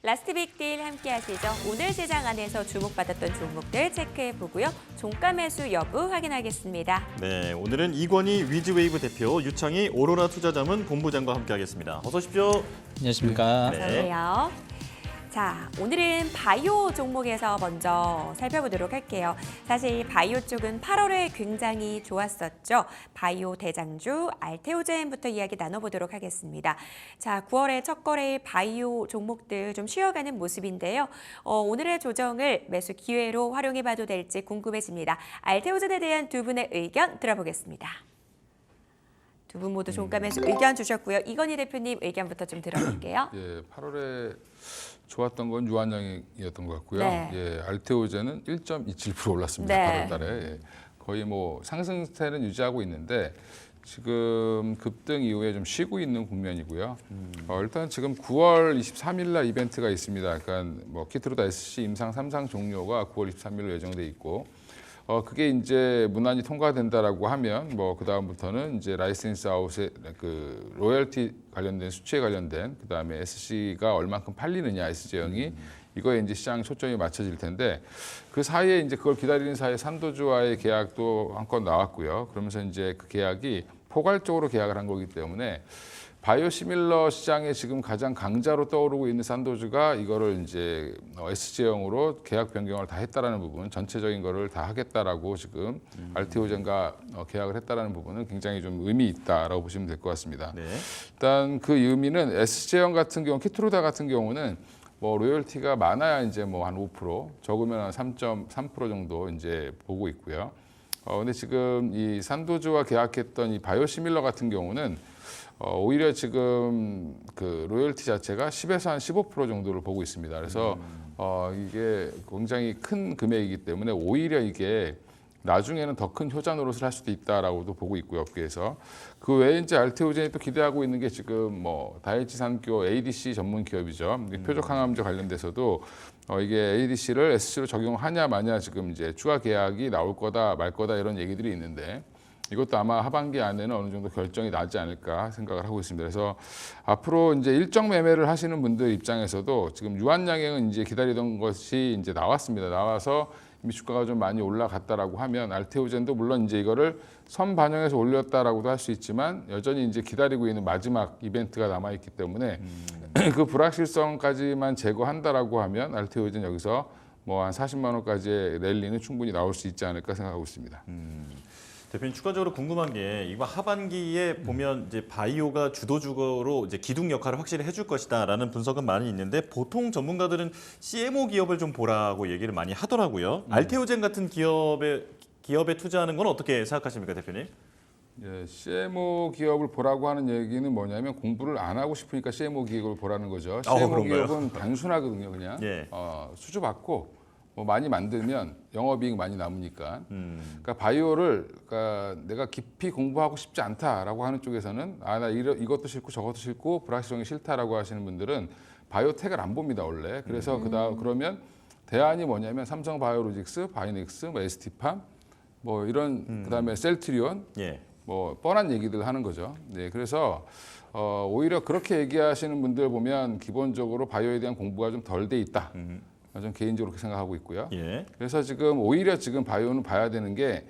라스트 빅딜 함께 하시죠. 오늘 시장 안에서 주목받았던 종목들 체크해 보고요. 종가 매수 여부 확인하겠습니다. 네, 오늘은 이권희 위즈웨이브 대표, 유창희 오로라 투자자문 본부장과 함께하겠습니다. 어서 오십시오. 안녕하십니까. 네. 안녕하세요. 자, 오늘은 바이오 종목에서 먼저 살펴보도록 할게요. 사실 바이오 쪽은 8월에 굉장히 좋았었죠. 바이오 대장주 알테오젠부터 이야기 나눠보도록 하겠습니다. 자, 9월에 첫 거래일 바이오 종목들 좀 쉬어가는 모습인데요. 오늘의 조정을 매수 기회로 활용해봐도 될지 궁금해집니다. 알테오젠에 대한 두 분의 의견 들어보겠습니다. 두 분 모두 종가 매수 의견 주셨고요. 이건희 대표님 의견부터 좀 들어볼게요. 예, 8월에 좋았던 건 유한양이었던 것 같고요. 네. 예, 알테오젠은 1.27% 올랐습니다. 네. 8월 달에. 예, 거의 뭐 상승세는 유지하고 있는데 지금 급등 이후에 좀 쉬고 있는 국면이고요. 일단 지금 9월 23일 날 이벤트가 있습니다. 약간 뭐 키트로다 SC 임상 3상 종료가 9월 23일로 예정돼 있고 그게 이제 문안이 통과된다라고 하면 뭐 그 다음부터는 이제 라이센스 아웃의 그 로열티 관련된 수치에 관련된 그 다음에 SC가 얼만큼 팔리느냐 S 제형이 이거에 이제 시장 초점이 맞춰질 텐데 그 사이에 이제 그걸 기다리는 사이에 산도주와의 계약도 한 건 나왔고요. 그러면서 이제 그 계약이 포괄적으로 계약을 한 거기 때문에 바이오시밀러 시장에 지금 가장 강자로 떠오르고 있는 산도주가 이거를 이제 SG형으로 계약 변경을 다 했다라는 부분, 전체적인 거를 다 하겠다라고 지금 알테오젠과 계약을 했다라는 부분은 굉장히 좀 의미 있다라고 보시면 될 것 같습니다. 네. 일단 그 의미는 SG형 같은 경우, 키트로다 같은 경우는 뭐 로열티가 많아야 이제 뭐 한 5%, 적으면 한 3.3% 정도 이제 보고 있고요. 근데 지금 이 산도주와 계약했던 이 바이오시밀러 같은 경우는 오히려 지금 그 로열티 자체가 10에서 한 15% 정도를 보고 있습니다. 그래서 이게 굉장히 큰 금액이기 때문에 오히려 이게 나중에는 더 큰 효자 노릇을 할 수도 있다라고도 보고 있고요, 업계에서. 그 외에 이제 알테오젠이 또 기대하고 있는 게 지금 뭐 다이치 산교 ADC 전문 기업이죠. 표적 항암제 관련돼서도 이게 ADC를 SC로 적용하냐 마냐 지금 이제 추가 계약이 나올 거다 말 거다 이런 얘기들이 있는데 이것도 아마 하반기 안에는 어느 정도 결정이 나지 않을까 생각을 하고 있습니다. 그래서 앞으로 이제 일정 매매를 하시는 분들 입장에서도 지금 유한양행은 이제 기다리던 것이 이제 나왔습니다. 나와서 이미 주가가 좀 많이 올라갔다라고 하면 알테오젠도 물론 이제 이거를 선 반영해서 올렸다라고도 할 수 있지만 여전히 이제 기다리고 있는 마지막 이벤트가 남아 있기 때문에 그 불확실성까지만 제거한다라고 하면 알테오젠 여기서 뭐 한 40만 원까지의 랠리는 충분히 나올 수 있지 않을까 생각하고 있습니다. 대표님 추가적으로 궁금한 게 이번 하반기에 보면 이제 바이오가 주도주로 이제 기둥 역할을 확실히 해줄 것이다라는 분석은 많이 있는데 보통 전문가들은 CMO 기업을 좀 보라고 얘기를 많이 하더라고요. 알테오젠 같은 기업에 투자하는 건 어떻게 생각하십니까, 대표님? 예, CMO 기업을 보라고 하는 얘기는 뭐냐면 공부를 안 하고 싶으니까 CMO 기업을 보라는 거죠. CMO 그런가요? 기업은 단순하거든요, 그냥. 예. 수주 받고 뭐 많이 만들면 영업이익 많이 남으니까. 그러니까 바이오를 그러니까 내가 깊이 공부하고 싶지 않다라고 하는 쪽에서는 나 이것도 싫고 저것도 싫고 불확실성이 싫다라고 하시는 분들은 바이오텍을 안 봅니다 원래. 그래서 그러면 대안이 뭐냐면 삼성 바이오로직스, 바이넥스, 뭐 ST팜, 뭐 이런 그다음에 셀트리온, 예. 뭐 뻔한 얘기들 하는 거죠. 네, 그래서 오히려 그렇게 얘기하시는 분들 보면 기본적으로 바이오에 대한 공부가 좀 덜 돼 있다. 저는 개인적으로 그렇게 생각하고 있고요. 예. 그래서 지금 오히려 지금 바이오는 봐야 되는 게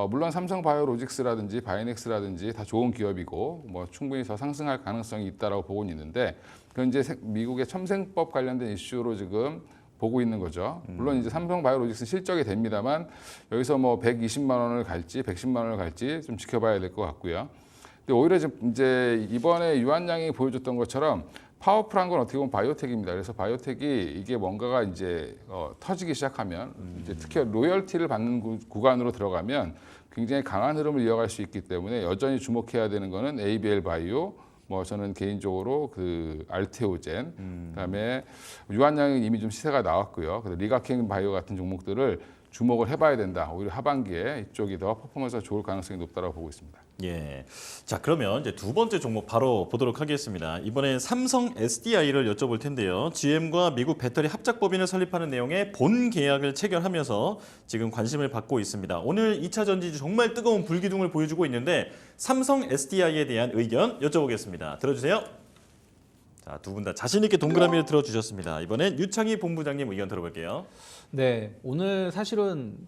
물론 삼성 바이오로직스라든지 바이넥스라든지 다 좋은 기업이고 뭐 충분히 더 상승할 가능성이 있다라고 보고는 있는데 그건 이제 미국의 첨생법 관련된 이슈로 지금 보고 있는 거죠. 물론 이제 삼성 바이오로직스 실적이 됩니다만 여기서 뭐 120만 원을 갈지 110만 원을 갈지 좀 지켜봐야 될 것 같고요. 근데 오히려 이제 이번에 유한양이 보여줬던 것처럼 파워풀한 건 어떻게 보면 바이오텍입니다. 그래서 바이오텍이 이게 뭔가가 이제 터지기 시작하면 이제 특히 로열티를 받는 구간으로 들어가면 굉장히 강한 흐름을 이어갈 수 있기 때문에 여전히 주목해야 되는 거는 ABL 바이오, 뭐 저는 개인적으로 그 알테오젠, 그다음에 유한양은 이미 좀 시세가 나왔고요. 그래서 리가켄 바이오 같은 종목들을 주목을 해봐야 된다. 오히려 하반기에 이쪽이 더 퍼포먼스가 좋을 가능성이 높다고 보고 있습니다. 예. 자, 그러면 이제 두 번째 종목 바로 보도록 하겠습니다. 이번엔 삼성 SDI를 여쭤볼 텐데요. GM과 미국 배터리 합작법인을 설립하는 내용의 본 계약을 체결하면서 지금 관심을 받고 있습니다. 오늘 2차 전지주 정말 뜨거운 불기둥을 보여주고 있는데 삼성 SDI에 대한 의견 여쭤보겠습니다. 들어주세요. 자, 두 분 다 자신 있게 동그라미를 들어주셨습니다. 이번엔 유창희 본부장님 의견 들어볼게요. 네, 오늘 사실은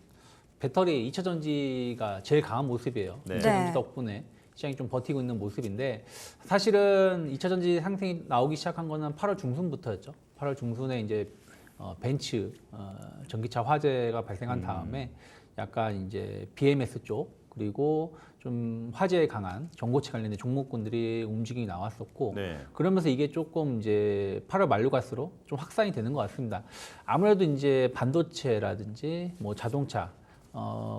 배터리 2차 전지가 제일 강한 모습이에요. 네. 2차 네. 전지 덕분에 시장이 좀 버티고 있는 모습인데 사실은 2차 전지 상승이 나오기 시작한 거는 8월 중순부터였죠. 8월 중순에 이제 벤츠 전기차 화재가 발생한 다음에 약간 이제 BMS 쪽 그리고 좀 화재에 강한 전고체 관련된 종목군들이 움직임이 나왔었고 네. 그러면서 이게 조금 이제 8월 말로 갈수록 좀 확산이 되는 것 같습니다. 아무래도 이제 반도체라든지 뭐 자동차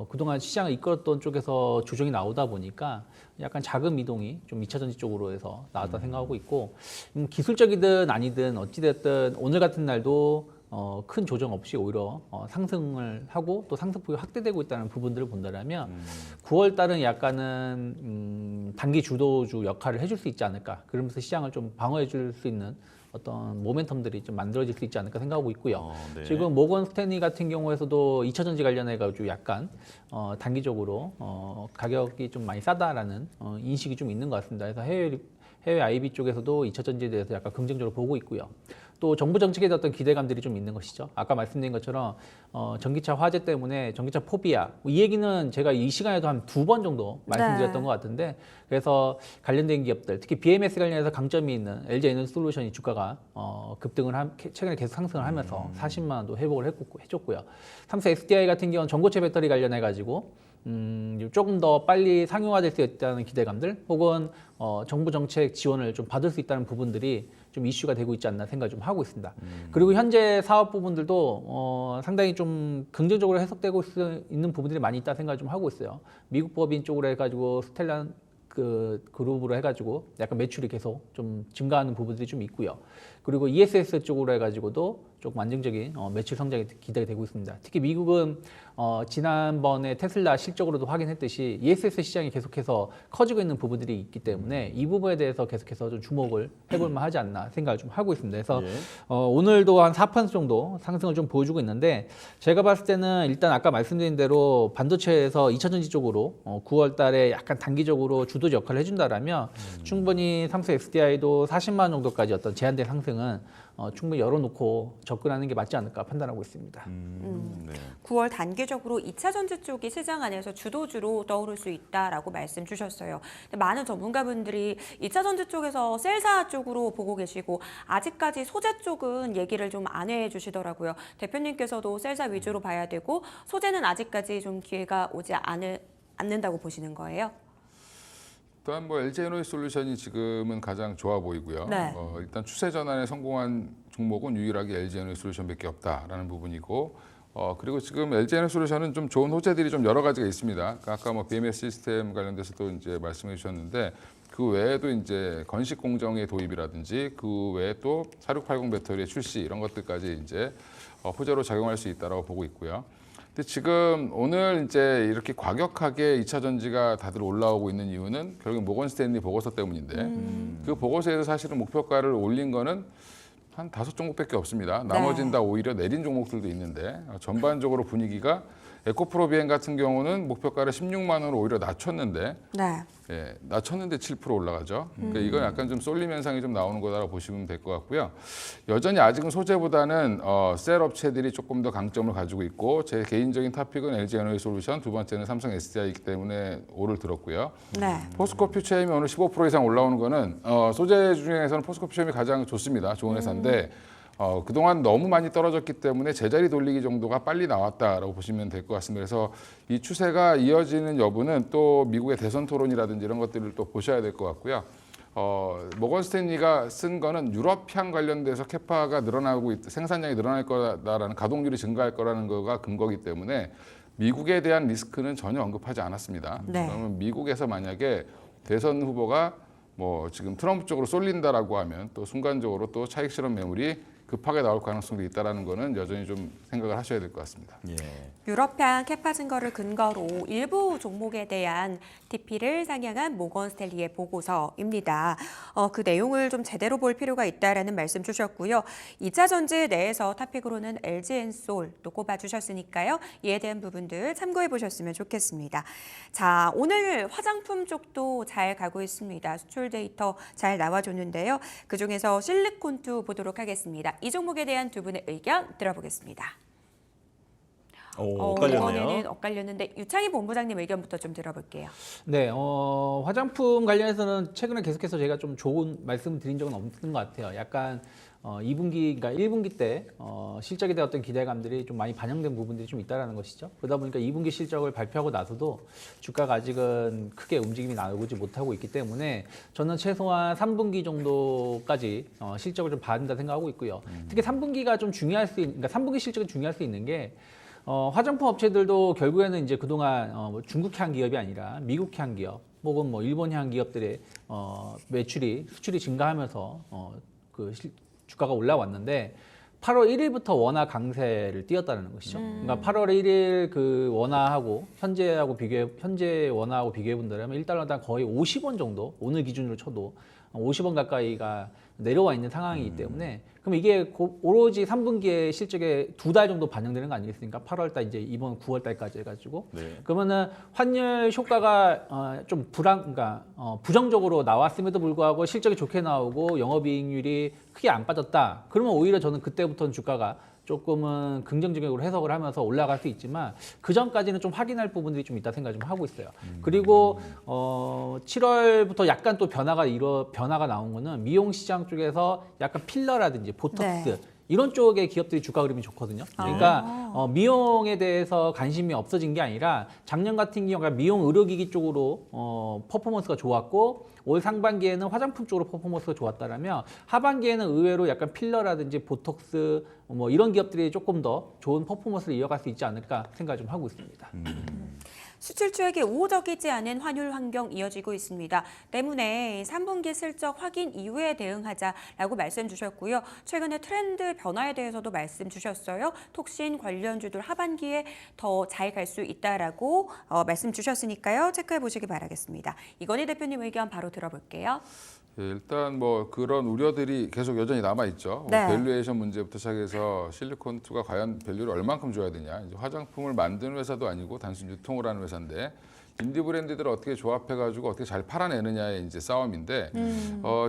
그동안 시장을 이끌었던 쪽에서 조정이 나오다 보니까 약간 자금 이동이 좀 2차 전지 쪽으로 해서 나왔다 생각하고 있고 기술적이든 아니든 어찌됐든 오늘 같은 날도 큰 조정 없이 오히려 상승을 하고 또 상승폭이 확대되고 있다는 부분들을 본다면 9월 달은 약간은 단기 주도주 역할을 해줄 수 있지 않을까 그러면서 시장을 좀 방어해 줄 수 있는 어떤 모멘텀들이 좀 만들어질 수 있지 않을까 생각하고 있고요. 네. 지금 모건 스탠리 같은 경우에서도 2차 전지 관련해 가지고 약간 단기적으로 가격이 좀 많이 싸다라는 인식이 좀 있는 것 같습니다. 그래서 해외 IB 쪽에서도 2차 전지에 대해서 약간 긍정적으로 보고 있고요. 또 정부 정책에 대한 어떤 기대감들이 좀 있는 것이죠. 아까 말씀드린 것처럼 전기차 화재 때문에 전기차 포비아 이 얘기는 제가 이 시간에도 한 2번 정도 말씀드렸던 네. 것 같은데 그래서 관련된 기업들 특히 BMS 관련해서 강점이 있는 LG 에너지솔루션이 주가가 급등을 최근에 계속 상승을 하면서 40만 원도 회복을 해줬고요. 삼성 SDI 같은 경우는 전고체 배터리 관련해 가지고 조금 더 빨리 상용화될 수 있다는 기대감들 혹은 정부 정책 지원을 좀 받을 수 있다는 부분들이 좀 이슈가 되고 있지 않나 생각을 좀 하고 있습니다. 그리고 현재 사업 부분들도 상당히 좀 긍정적으로 해석되고 있는 부분들이 많이 있다 생각을 좀 하고 있어요. 미국 법인 쪽으로 해가지고 스텔란 그 그룹으로 해가지고 약간 매출이 계속 좀 증가하는 부분들이 좀 있고요. 그리고 ESS 쪽으로 해가지고도 조금 안정적인 매출 성장이 기대되고 있습니다. 특히 미국은 지난번에 테슬라 실적으로도 확인했듯이 ESS 시장이 계속해서 커지고 있는 부분들이 있기 때문에 이 부분에 대해서 계속해서 좀 주목을 해볼 만하지 않나 생각을 좀 하고 있습니다. 그래서 예. 오늘도 한 4% 정도 상승을 좀 보여주고 있는데 제가 봤을 때는 일단 아까 말씀드린 대로 반도체에서 2차전지 쪽으로 9월 달에 약간 단기적으로 주도적 역할을 해준다라면 충분히 삼성 SDI도 40만 원 정도까지 어떤 제한된 상승은 충분히 열어놓고 접근하는 게 맞지 않을까 판단하고 있습니다. 네. 9월 단기적으로 2차 전지 쪽이 시장 안에서 주도주로 떠오를 수 있다라고 말씀 주셨어요. 근데 많은 전문가분들이 2차 전지 쪽에서 셀사 쪽으로 보고 계시고 아직까지 소재 쪽은 얘기를 좀 안 해주시더라고요. 대표님께서도 셀사 위주로 봐야 되고 소재는 아직까지 좀 기회가 오지 않는다고 보시는 거예요? 또한 뭐 LG 에너지솔루션이 지금은 가장 좋아 보이고요. 네. 일단 추세 전환에 성공한 종목은 유일하게 LG 에너지솔루션밖에 없다라는 부분이고, 그리고 지금 LG 에너지솔루션은 좀 좋은 호재들이 좀 여러 가지가 있습니다. 그러니까 아까 뭐 BMS 시스템 관련돼서도 이제 말씀해 주셨는데 그 외에도 이제 건식 공정의 도입이라든지 그 외에 또 4680 배터리의 출시 이런 것들까지 이제 호재로 작용할 수 있다라고 보고 있고요. 근데 지금 오늘 이제 이렇게 과격하게 2차 전지가 다들 올라오고 있는 이유는 결국 모건 스탠리 보고서 때문인데 그 보고서에서 사실은 목표가를 올린 거는 한 5종목밖에 없습니다. 나머지는 다 오히려 내린 종목들도 있는데 전반적으로 분위기가 에코프로비엔 같은 경우는 목표가를 16만 원으로 오히려 낮췄는데 네. 예, 낮췄는데 7% 올라가죠. 그러니까 이건 약간 좀 쏠림 현상이 좀 나오는 거다라고 보시면 될 것 같고요. 여전히 아직은 소재보다는 셀 업체들이 조금 더 강점을 가지고 있고 제 개인적인 탑픽은 LG 에너지솔루션, 두 번째는 삼성 SDI이기 때문에 오를 들었고요. 네. 포스코 퓨처엠이 오늘 15% 이상 올라오는 거는 소재 중에서는 포스코 퓨처엠이 가장 좋습니다. 좋은 회사인데 그동안 너무 많이 떨어졌기 때문에 제자리 돌리기 정도가 빨리 나왔다라고 보시면 될 것 같습니다. 그래서 이 추세가 이어지는 여부는 또 미국의 대선 토론이라든지 이런 것들을 또 보셔야 될 것 같고요. 모건 스탠리가 쓴 거는 유럽향 관련돼서 캐파가 늘어나고 생산량이 늘어날 거다라는 가동률이 증가할 거라는 거가 근거기 때문에 미국에 대한 리스크는 전혀 언급하지 않았습니다. 네. 그러면 미국에서 만약에 대선 후보가 뭐 지금 트럼프 쪽으로 쏠린다라고 하면 또 순간적으로 또 차익 실현 매물이 급하게 나올 가능성도 있다라는 거는 여전히 좀 생각을 하셔야 될 것 같습니다. 예. 유럽향 캐파 증거를 근거로 일부 종목에 대한 TP를 상향한 모건 스탠리의 보고서입니다. 그 내용을 좀 제대로 볼 필요가 있다라는 말씀 주셨고요. 2차 전지 내에서 탑픽으로는 LG엔솔 또 꼽아주셨으니까요. 이에 대한 부분들 참고해 보셨으면 좋겠습니다. 자, 오늘 화장품 쪽도 잘 가고 있습니다. 수출 데이터 잘 나와줬는데요. 그중에서 실리콘2 보도록 하겠습니다. 이 종목에 대한 두 분의 의견 들어보겠습니다. 엇갈렸네요. 이번에는 엇갈렸는데 유창희 본부장님 의견부터 좀 들어볼게요. 네, 화장품 관련해서는 최근에 계속해서 제가 좀 좋은 말씀 드린 적은 없는 것 같아요. 약간 2분기, 그러니까 1분기 때 실적에 대한 어떤 기대감들이 좀 많이 반영된 부분들이 좀 있다라는 것이죠. 그러다 보니까 2분기 실적을 발표하고 나서도 주가가 아직은 크게 움직임이 나오지 못하고 있기 때문에 저는 최소한 3분기 정도까지 실적을 좀 봐야 된다 생각하고 있고요. 특히 3분기가 좀 중요할 수 있는, 그러니까 3분기 실적이 중요할 수 있는 게 화장품 업체들도 결국에는 이제 그동안 뭐 중국향 기업이 아니라 미국향 기업 혹은 뭐 일본향 기업들의 매출이 수출이 증가하면서 주가가 올라왔는데 8월 1일부터 원화 강세를 띄었다는 것이죠. 그러니까 8월 1일 그 원화하고 현재 원화하고 비교해 본다면 1달러당 거의 50원 정도 오늘 기준으로 쳐도 50원 가까이가 내려와 있는 상황이기 때문에 그럼 이게 오로지 3분기의 실적에 2달 정도 반영되는 거 아니겠습니까? 8월 달 이제 이번 9월 달까지 해가지고 네. 그러면은 환율 효과가 좀 그러니까 부정적으로 나왔음에도 불구하고 실적이 좋게 나오고 영업이익률이 크게 안 빠졌다. 그러면 오히려 저는 그때부터는 주가가 조금은 긍정적으로 해석을 하면서 올라갈 수 있지만 그 전까지는 좀 확인할 부분들이 좀 있다 생각 좀 하고 있어요. 그리고 7월부터 약간 또 변화가 나온 거는 미용 시장 쪽에서 약간 필러라든지 보톡스 네. 이런 쪽의 기업들이 주가 흐름이 좋거든요. 그러니까 미용에 대해서 관심이 없어진 게 아니라 작년 같은 경우가 미용 의료기기 쪽으로 퍼포먼스가 좋았고 올 상반기에는 화장품 쪽으로 퍼포먼스가 좋았다라면 하반기에는 의외로 약간 필러라든지 보톡스 뭐 이런 기업들이 조금 더 좋은 퍼포먼스를 이어갈 수 있지 않을까 생각을 좀 하고 있습니다. 수출주에게 우호적이지 않은 환율 환경 이어지고 있습니다. 때문에 3분기 실적 확인 이후에 대응하자라고 말씀 주셨고요. 최근에 트렌드 변화에 대해서도 말씀 주셨어요. 톡신 관련주들 하반기에 더 잘 갈 수 있다라고 말씀 주셨으니까요. 체크해 보시기 바라겠습니다. 이건희 대표님 의견 바로 들어볼게요. 예, 일단 뭐 그런 우려들이 계속 여전히 남아 있죠. 네. 밸류에이션 문제부터 시작해서 실리콘2가 과연 밸류를 얼만큼 줘야 되냐. 이제 화장품을 만드는 회사도 아니고 단순 유통을 하는 회사인데 인디 브랜드들을 어떻게 조합해가지고 어떻게 잘 팔아내느냐의 이제 싸움인데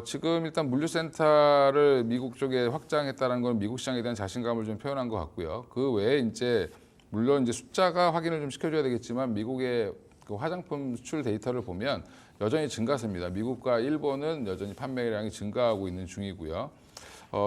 지금 일단 물류센터를 미국 쪽에 확장했다는 건 미국 시장에 대한 자신감을 좀 표현한 것 같고요. 그 외에 이제 물론 이제 숫자가 확인을 좀 시켜줘야 되겠지만 미국의 그 화장품 수출 데이터를 보면 여전히 증가세입니다. 미국과 일본은 여전히 판매량이 증가하고 있는 중이고요.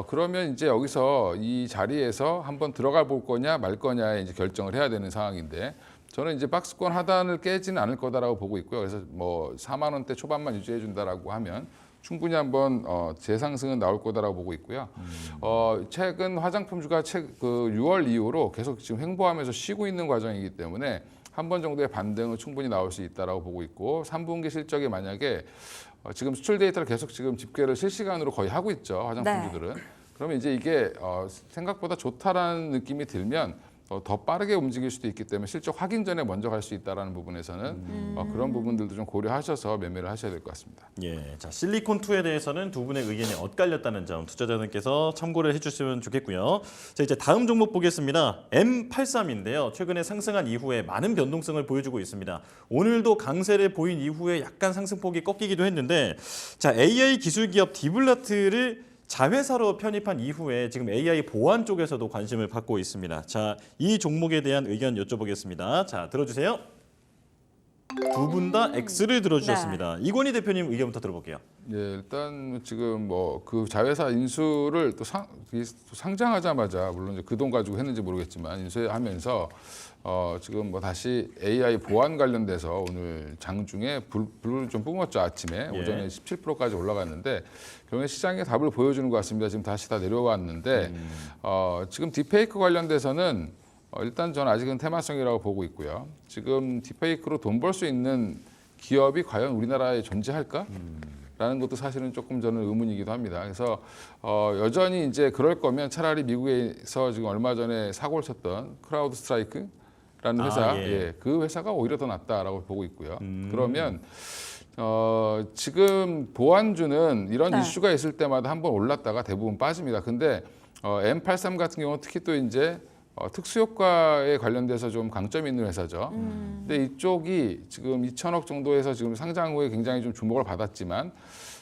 그러면 이제 여기서 이 자리에서 한번 들어가 볼 거냐 말 거냐에 이제 결정을 해야 되는 상황인데 저는 이제 박스권 하단을 깨지는 않을 거다라고 보고 있고요. 그래서 뭐 4만 원대 초반만 유지해 준다라고 하면 충분히 한번 재상승은 나올 거다라고 보고 있고요. 최근 화장품주가 그 6월 이후로 계속 지금 횡보하면서 쉬고 있는 과정이기 때문에 한 번 정도의 반등은 충분히 나올 수 있다라고 보고 있고 3분기 실적이 만약에 지금 수출 데이터를 계속 지금 집계를 실시간으로 거의 하고 있죠. 화장품주들은. 네. 그러면 이제 이게 생각보다 좋다라는 느낌이 들면 더 빠르게 움직일 수도 있기 때문에 실적 확인 전에 먼저 갈 수 있다라는 부분에서는 그런 부분들도 좀 고려하셔서 매매를 하셔야 될 것 같습니다. 예, 자 실리콘2에 대해서는 두 분의 의견이 엇갈렸다는 점 투자자분께서 참고를 해주시면 좋겠고요. 자 이제 다음 종목 보겠습니다. M83인데요. 최근에 상승한 이후에 많은 변동성을 보여주고 있습니다. 오늘도 강세를 보인 이후에 약간 상승폭이 꺾이기도 했는데 자 AI 기술 기업 디블라트를 자회사로 편입한 이후에 지금 AI 보안 쪽에서도 관심을 받고 있습니다. 자, 이 종목에 대한 의견 여쭤보겠습니다. 자, 들어주세요. 두 분 다 X를 들어주셨습니다. 네. 이건희 대표님 의견부터 들어볼게요. 예, 일단 지금 뭐 그 자회사 인수를 또 상장하자마자 물론 이제 그 돈 가지고 했는지 모르겠지만 인수하면서 지금 뭐 다시 AI 보안 관련돼서 오늘 장중에 불을 좀 뿜었죠. 아침에 오전에 17%까지 올라갔는데 결국에 시장에 답을 보여주는 것 같습니다. 지금 다시 다 내려왔는데 지금 딥페이크 관련돼서는 일단 저는 아직은 테마성이라고 보고 있고요. 지금 딥페이크로 돈 벌 수 있는 기업이 과연 우리나라에 존재할까? 라는 것도 사실은 조금 저는 의문이기도 합니다. 그래서 여전히 이제 그럴 거면 차라리 미국에서 지금 얼마 전에 사고를 쳤던 크라우드 스트라이크라는 회사, 예. 그 회사가 오히려 더 낫다라고 보고 있고요. 그러면 지금 보안주는 이런 네. 이슈가 있을 때마다 한번 올랐다가 대부분 빠집니다. 근데 M83 같은 경우는 특히 또 이제 특수효과에 관련돼서 좀 강점이 있는 회사죠. 근데 이쪽이 지금 2천억 정도에서 지금 상장 후에 굉장히 좀 주목을 받았지만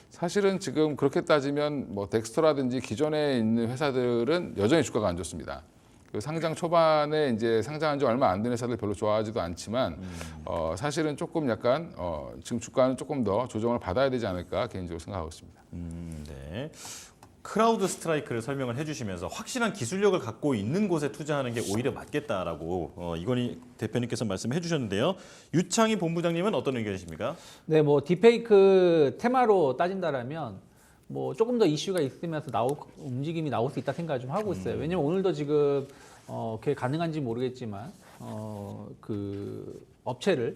사실은 지금 그렇게 따지면 뭐 덱스터라든지 기존에 있는 회사들은 여전히 주가가 안 좋습니다. 그 상장 초반에 이제 상장한 지 얼마 안 된 회사들 별로 좋아하지도 않지만 사실은 조금 약간 지금 주가는 조금 더 조정을 받아야 되지 않을까 개인적으로 생각하고 있습니다. 네. 크라우드 스트라이크를 설명을 해주시면서 확실한 기술력을 갖고 있는 곳에 투자하는 게 오히려 맞겠다라고 이건희 대표님께서 말씀해 주셨는데요. 유창희 본부장님은 어떤 의견이십니까? 네, 뭐 딥페이크 테마로 따진다라면 뭐 조금 더 이슈가 있으면서 움직임이 나올 수 있다 생각을 좀 하고 있어요. 왜냐면 오늘도 지금 그게 가능한지 모르겠지만 그 업체를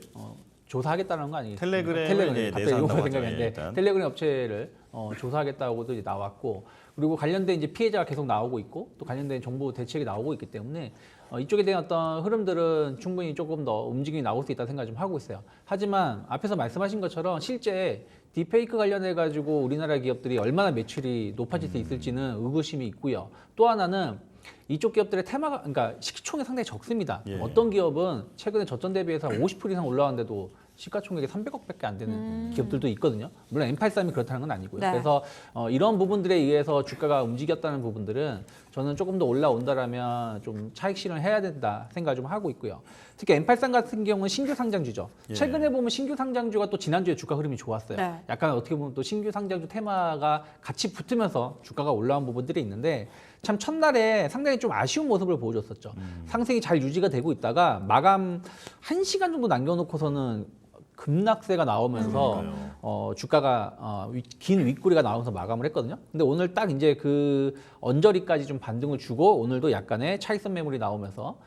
조사하겠다는 거 아니겠습니까? 텔레그램을 예, 갑자기 내사한다고 이거 하죠. 생각했는데 예, 일단. 텔레그램 업체를 조사하겠다고도 이제 나왔고, 그리고 관련된 이제 피해자가 계속 나오고 있고 또 관련된 정부 대책이 나오고 있기 때문에 이쪽에 대한 어떤 흐름들은 충분히 조금 더 움직임이 나올 수 있다 생각 좀 하고 있어요. 하지만 앞에서 말씀하신 것처럼 실제 딥페이크 관련해 가지고 우리나라 기업들이 얼마나 매출이 높아질 수 있을지는 의구심이 있고요. 또 하나는 이쪽 기업들의 테마가, 그러니까 시총이 상당히 적습니다. 예. 어떤 기업은 최근에 저점 대비해서 50% 이상 올라왔는데도 시가총액이 300억밖에 안 되는 기업들도 있거든요. 물론 M83이 그렇다는 건 아니고요. 네. 그래서 이런 부분들에 의해서 주가가 움직였다는 부분들은 저는 조금 더 올라온다라면 좀 차익 실현을 해야 된다 생각을 좀 하고 있고요. 특히 M83 같은 경우는 신규 상장주죠. 예. 최근에 보면 신규 상장주가 또 지난주에 주가 흐름이 좋았어요. 네. 약간 어떻게 보면 또 신규 상장주 테마가 같이 붙으면서 주가가 올라온 부분들이 있는데, 참 첫날에 상당히 좀 아쉬운 모습을 보여줬었죠. 상승이 잘 유지가 되고 있다가 마감 1시간 정도 남겨놓고서는 급락세가 나오면서 주가가 긴 윗꼬리가 나오면서 마감을 했거든요. 근데 오늘 딱 이제 그 언저리까지 좀 반등을 주고 오늘도 약간의 차익선 매물이 나오면서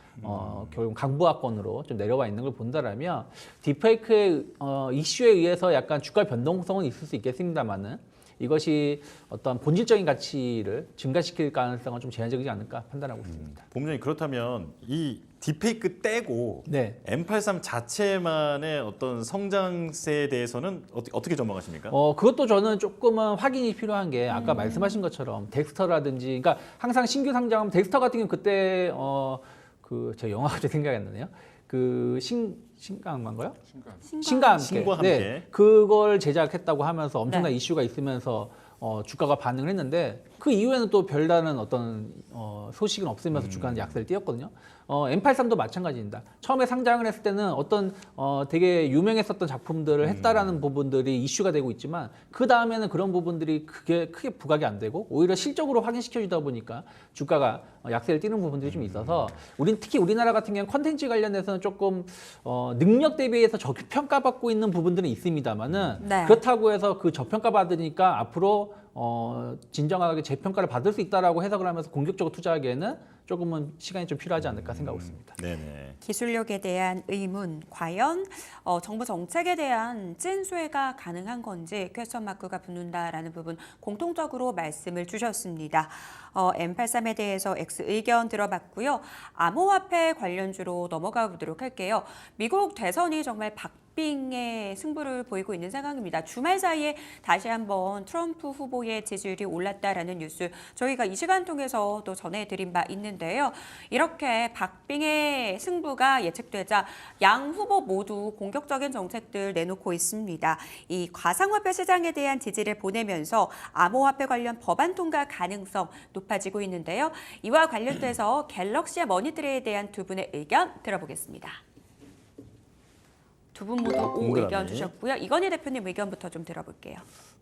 결국 강보합권으로 좀 내려와 있는 걸 본다라면 딥페이크의 이슈에 의해서 약간 주가 변동성은 있을 수 있겠습니다만은 이것이 어떤 본질적인 가치를 증가시킬 가능성은 좀 제한적이지 않을까 판단하고 있습니다. 본부장님, 그렇다면 이 딥페이크 떼고 네. M83 자체만의 어떤 성장세에 대해서는 어떻게 전망하십니까? 그것도 저는 조금은 확인이 필요한 게 아까 말씀하신 것처럼 덱스터라든지, 그러니까 항상 신규 상장하면 덱스터 같은 경우 그때 제 영화가 제 생각이 안 나네요. 그 신강만가요? 신과 함께. 신과 함께. 네, 그걸 제작했다고 하면서 엄청난 네. 이슈가 있으면서 주가가 반응을 했는데 그 이후에는 또 별다른 어떤 소식은 없으면서 주가는 약세를 띄었거든요. M83도 마찬가지입니다. 처음에 상장을 했을 때는 어떤 되게 유명했었던 작품들을 했다라는 부분들이 이슈가 되고 있지만 그 다음에는 그런 부분들이 크게 부각이 안 되고 오히려 실적으로 확인시켜주다 보니까 주가가 약세를 띄는 부분들이 좀 있어서 특히 우리나라 같은 경우는 컨텐츠 관련해서는 조금 능력 대비해서 저평가받고 있는 부분들은 있습니다만은 네. 그렇다고 해서 그 저평가받으니까 앞으로 진정하게 재평가를 받을 수 있다라고 해석을 하면서 공격적으로 투자하기에는 조금은 시간이 좀 필요하지 않을까 생각하고 있습니다. 네네. 기술력에 대한 의문, 과연 정부 정책에 대한 찐수혜가 가능한 건지 퀘스천 마크가 붙는다라는 부분 공통적으로 말씀을 주셨습니다. M83에 대해서 X 의견 들어봤고요. 암호화폐 관련주로 넘어가 보도록 할게요. 미국 대선이 정말 박빙의 승부를 보이고 있는 상황입니다. 주말 사이에 다시 한번 트럼프 후보의 지지율이 올랐다라는 뉴스 저희가 이 시간 통해서 또 전해드린 바 있는데요. 이렇게 박빙의 승부가 예측되자 양 후보 모두 공격적인 정책들 내놓고 있습니다. 이 가상화폐 시장에 대한 지지를 보내면서 암호화폐 관련 법안 통과 가능성 높아지고 있는데요. 이와 관련돼서 갤럭시와 머니트리에 대한 두 분의 의견 들어보겠습니다. 두 분 모두 O 동그라미. 의견 주셨고요. 이건희 대표님 의견부터 좀 들어볼게요.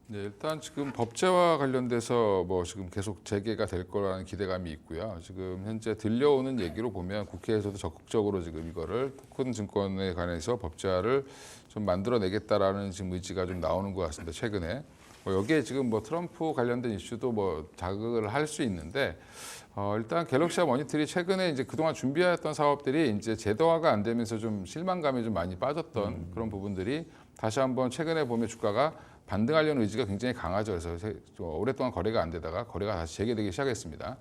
네, 일단 지금 법제와 관련돼서 뭐 지금 계속 재개가 될 거라는 기대감이 있고요. 지금 현재 들려오는 얘기로 보면 국회에서도 적극적으로 지금 이거를 토큰 증권에 관해서 법제화를 좀 만들어내겠다라는 지금 의지가 좀 나오는 것 같습니다. 최근에 여기에 지금 뭐 트럼프 관련된 이슈도 뭐 자극을 할 수 있는데 일단 갤럭시와 머니트리 최근에 이제 그동안 준비해왔던 사업들이 이제 제도화가 안 되면서 좀 실망감이 좀 많이 빠졌던 그런 부분들이 다시 한번 최근에 보면 주가가 반등하려는 의지가 굉장히 강하죠. 그래서 오랫동안 거래가 안 되다가 거래가 다시 재개되기 시작했습니다.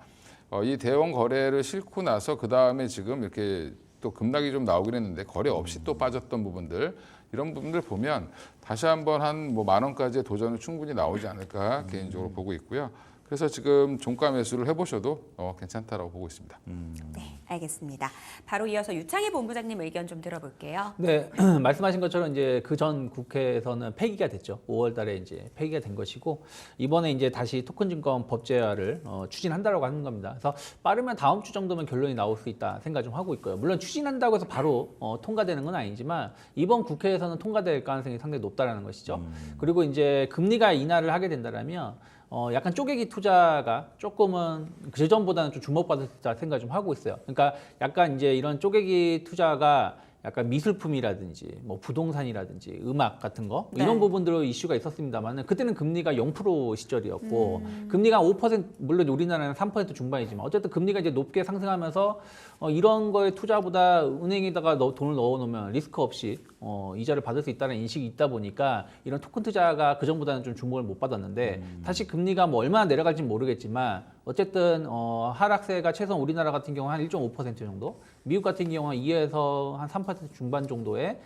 이 대형 거래를 싣고 나서 그 다음에 지금 이렇게 또 급락이 좀 나오긴 했는데 거래 없이 또 빠졌던 부분들 이런 부분들 보면 다시 한번 한 뭐 10,000원까지의 도전은 충분히 나오지 않을까 개인적으로 보고 있고요. 그래서 지금 종가 매수를 해보셔도 괜찮다라고 보고 있습니다. 네, 알겠습니다. 바로 이어서 유창희 본부장님 의견 좀 들어볼게요. 네, 말씀하신 것처럼 이제 그 전 국회에서는 폐기가 됐죠. 5월달에 이제 폐기가 된 것이고 이번에 이제 다시 토큰증권 법제화를 추진한다라고 하는 겁니다. 그래서 빠르면 다음 주 정도면 결론이 나올 수 있다 생각 좀 하고 있고요. 물론 추진한다고 해서 바로 통과되는 건 아니지만 이번 국회에서는 통과될 가능성이 상당히 높다라는 것이죠. 그리고 이제 금리가 인하를 하게 된다라면. 약간 쪼개기 투자가 조금은 그전보다는 좀 주목받을 수 있다 생각 좀 하고 있어요. 그러니까 약간 이제 이런 쪼개기 투자가 약간 미술품이라든지 뭐 부동산이라든지 음악 같은 거 네. 이런 부분들로 이슈가 있었습니다만은 그때는 금리가 0% 시절이었고 금리가 5% 물론 우리나라는 3% 중반이지만 어쨌든 금리가 이제 높게 상승하면서 이런 거에 투자보다 은행에다가 돈을 넣어놓으면 리스크 없이 이자를 받을 수 있다는 인식이 있다 보니까 이런 토큰 투자가 그 전보다는 좀 주목을 못 받았는데 다시 금리가 뭐 얼마나 내려갈지 모르겠지만 어쨌든 하락세가 최소한 우리나라 같은 경우 한 1.5% 정도, 미국 같은 경우는 2에서 한 3% 중반 정도의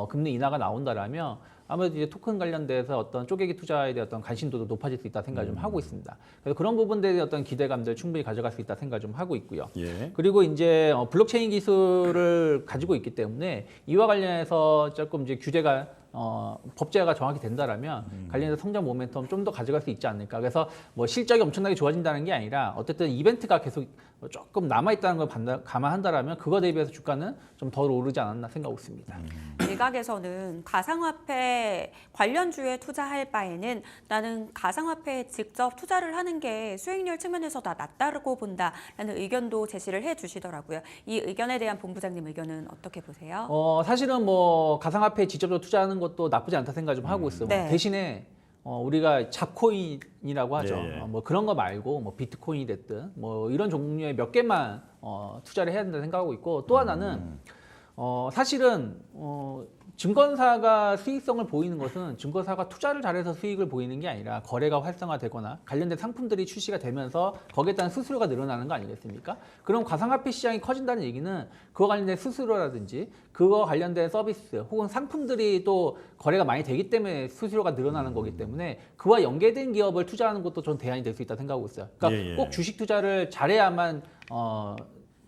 금리 인하가 나온다라면 아무래도 이제 토큰 관련돼서 어떤 쪼개기 투자에 대한 어떤 관심도도 높아질 수 있다 생각 좀 하고 있습니다. 그래서 그런 부분들에 대한 어떤 기대감들 충분히 가져갈 수 있다 생각 좀 하고 있고요. 예. 그리고 이제 블록체인 기술을 가지고 있기 때문에 이와 관련해서 조금 이제 규제가 법제화가 정확히 된다라면 관련해서 성장 모멘텀 좀 더 가져갈 수 있지 않을까. 그래서 뭐 실적이 엄청나게 좋아진다는 게 아니라 어쨌든 이벤트가 계속 조금 남아있다는 걸 감안한다라면 그거 대비해서 주가는 좀 덜 오르지 않았나 생각하고 있습니다. 일각에서는 가상화폐 관련주에 투자할 바에는 나는 가상화폐에 직접 투자를 하는 게 수익률 측면에서 다 낫다고 본다라는 의견도 제시를 해주시더라고요. 이 의견에 대한 본부장님 의견은 어떻게 보세요? 사실은 뭐 가상화폐에 직접적으로 투자하는 것도 나쁘지 않다 생각 좀 하고 있어요. 네. 대신에 우리가 잡코인이라고 하죠. 예, 예. 뭐 그런 거 말고 뭐 비트코인이 됐든 뭐 이런 종류의 몇 개만 투자를 해야 된다 생각하고 있고 또 하나는 사실은 증권사가 수익성을 보이는 것은 증권사가 투자를 잘해서 수익을 보이는 게 아니라 거래가 활성화되거나 관련된 상품들이 출시가 되면서 거기에 따른 수수료가 늘어나는 거 아니겠습니까? 그럼 가상화폐 시장이 커진다는 얘기는 그와 관련된 수수료라든지 그거 관련된 서비스 혹은 상품들이 또 거래가 많이 되기 때문에 수수료가 늘어나는 거기 때문에 그와 연계된 기업을 투자하는 것도 전 대안이 될 수 있다 생각하고 있어요. 그러니까 예, 예. 꼭 주식 투자를 잘해야만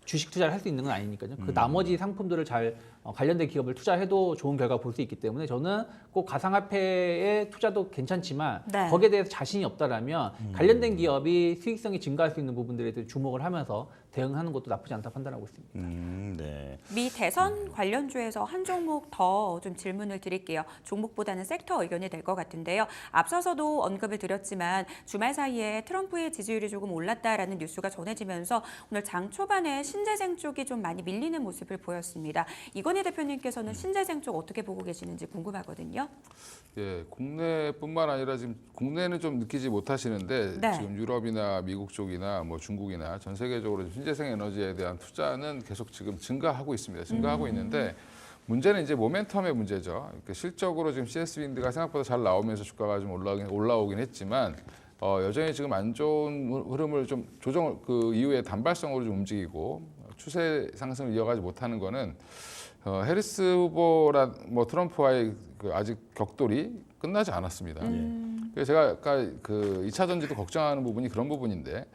주식 투자를 할 수 있는 건 아니니까요. 그 나머지 상품들을 잘 관련된 기업을 투자해도 좋은 결과 볼 수 있기 때문에 저는 꼭 가상화폐의 투자도 괜찮지만 네. 거기에 대해서 자신이 없다라면 관련된 기업이 수익성이 증가할 수 있는 부분들에 대해 주목을 하면서 대응하는 것도 나쁘지 않다 판단하고 있습니다. 네. 미 대선 관련주에서 한 종목 더 좀 질문을 드릴게요. 종목보다는 섹터 의견이 될 것 같은데요. 앞서서도 언급을 드렸지만 주말 사이에 트럼프의 지지율이 조금 올랐다라는 뉴스가 전해지면서 오늘 장 초반에 신재생 쪽이 좀 많이 밀리는 모습을 보였습니다. 이건희 대표님께서는 신재생 쪽 어떻게 보고 계시는지 궁금하거든요. 예, 국내뿐만 아니라 지금 국내는 좀 느끼지 못하시는데 네. 지금 유럽이나 미국 쪽이나 뭐 중국이나 전 세계적으로 신재생 에너지에 대한 투자는 계속 지금 증가하고 있습니다. 증가하고 있는데 문제는 이제 모멘텀의 문제죠. 그러니까 실적으로 지금 CS 윈드가 생각보다 잘 나오면서 주가가 좀 올라오긴 했지만 여전히 지금 안 좋은 흐름을 좀 조정 그 이후에 단발성으로 좀 움직이고 추세 상승을 이어가지 못하는 거는 해리스 후보라 뭐 트럼프와의 그 아직 격돌이 끝나지 않았습니다. 그래서 제가 아까 그 2차 전지도 걱정하는 부분이 그런 부분인데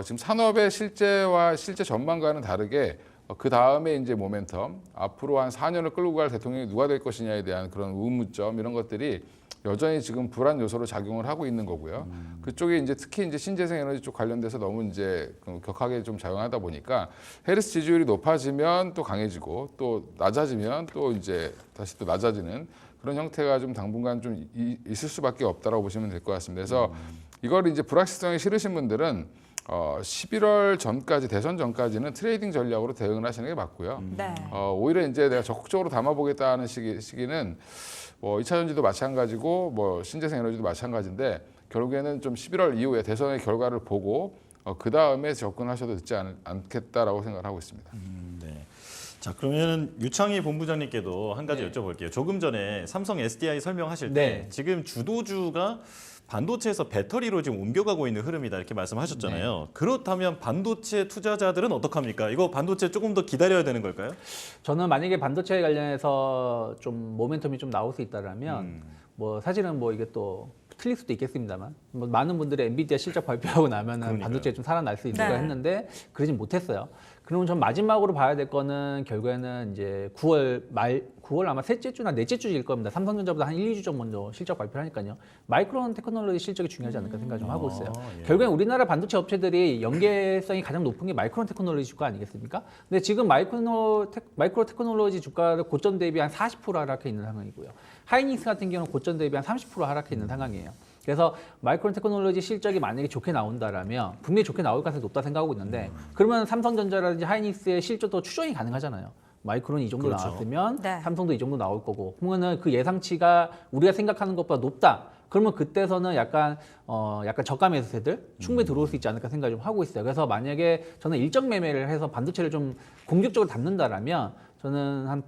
지금 산업의 실제와 실제 전망과는 다르게 그 다음에 이제 모멘텀 앞으로 한 4년을 끌고 갈 대통령이 누가 될 것이냐에 대한 그런 의문점 이런 것들이 여전히 지금 불안 요소로 작용을 하고 있는 거고요. 그쪽에 이제 특히 이제 신재생 에너지 쪽 관련돼서 너무 이제 격하게 좀 작용하다 보니까 해리스 지지율이 높아지면 또 강해지고 또 낮아지면 또 이제 다시 또 낮아지는 그런 형태가 좀 당분간 좀 있을 수밖에 없다라고 보시면 될 것 같습니다. 그래서 이걸 이제 불확실성이 싫으신 분들은 11월 전까지 대선 전까지는 트레이딩 전략으로 대응을 하시는 게 맞고요. 네. 오히려 이제 내가 적극적으로 담아보겠다는 시기는 뭐 2차 전지도 마찬가지고 뭐 신재생 에너지도 마찬가지인데 결국에는 좀 11월 이후에 대선의 결과를 보고 그 다음에 접근하셔도 늦지 않겠다라고 생각을 하고 있습니다. 네. 자, 그러면 유창희 본부장님께도 한 가지 네. 여쭤볼게요. 조금 전에 삼성 SDI 설명하실 때 네. 지금 주도주가 반도체에서 배터리로 지금 옮겨가고 있는 흐름이다 이렇게 말씀하셨잖아요. 그렇다면 반도체 투자자들은 어떡합니까? 이거 반도체 조금 더 기다려야 되는 걸까요? 저는 만약에 반도체 관련해서 좀 모멘텀이 좀 나올 수 있다라면 뭐 사실은 뭐 이게 또 틀릴 수도 있겠습니다만 뭐 많은 분들이 엔비디아 실적 발표하고 나면은 그러니까요. 반도체 좀 살아날 수 있을까 네. 했는데 그러진 못했어요. 그러면 전 마지막으로 봐야 될 거는 결국에는 이제 9월 아마 셋째 주나 넷째 주일 겁니다. 삼성전자보다 한 1, 2주 전 먼저 실적 발표를 하니까요. 마이크론 테크놀로지 실적이 중요하지 않을까 생각 좀 하고 있어요. 예. 결국엔 우리나라 반도체 업체들이 연계성이 가장 높은 게 마이크론 테크놀로지 주가 아니겠습니까? 근데 지금 마이크로 테크놀로지 주가를 고점 대비 한 40% 하락해 있는 상황이고요. 하이닉스 같은 경우는 고점 대비 한 30% 하락해 있는 상황이에요. 그래서 마이크론 테크놀로지 실적이 만약에 좋게 나온다라면 분명히 좋게 나올 가능성이 높다 생각하고 있는데 그러면 삼성전자라든지 하이닉스의 실적도 추정이 가능하잖아요. 마이크론이 이 정도 그렇죠. 나왔으면 네. 삼성도 이 정도 나올 거고 그러면은 그 예상치가 우리가 생각하는 것보다 높다. 그러면 그때서는 약간 저가 매수세들 충분히 들어올 수 있지 않을까 생각 좀 하고 있어요. 그래서 만약에 저는 일정 매매를 해서 반도체를 좀 공격적으로 담는다라면 저는 한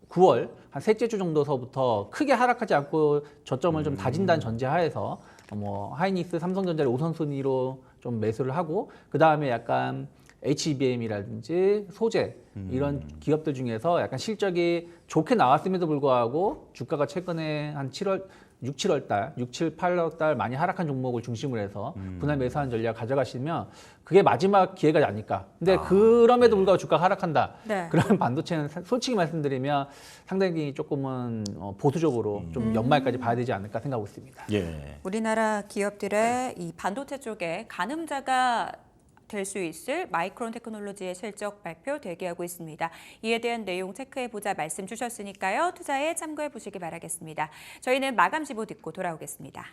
9월 한 셋째 주 정도서부터 크게 하락하지 않고 저점을 좀 다진다는 전제하에서 뭐 하이닉스, 삼성전자를 우선순위로 좀 매수를 하고 그 다음에 약간 HBM이라든지 소재 이런 기업들 중에서 약간 실적이 좋게 나왔음에도 불구하고 주가가 최근에 한 6, 7월 달, 6, 7, 8월 달 많이 하락한 종목을 중심으로 해서 분할 매수하는 전략 가져가시면 그게 마지막 기회가 아닐까. 근데 그럼에도 불구하고 주가가 하락한다. 네. 그러면 반도체는 솔직히 말씀드리면 상당히 조금은 보수적으로 좀 연말까지 봐야 되지 않을까 생각하고 있습니다. 예. 우리나라 기업들의 이 반도체 쪽에 가늠자가 될 수 있을 마이크론 테크놀로지의 실적 발표 대기하고 있습니다. 이에 대한 내용 체크해보자 말씀 주셨으니까요. 투자에 참고해 보시기 바라겠습니다. 저희는 마감 지보 듣고 돌아오겠습니다.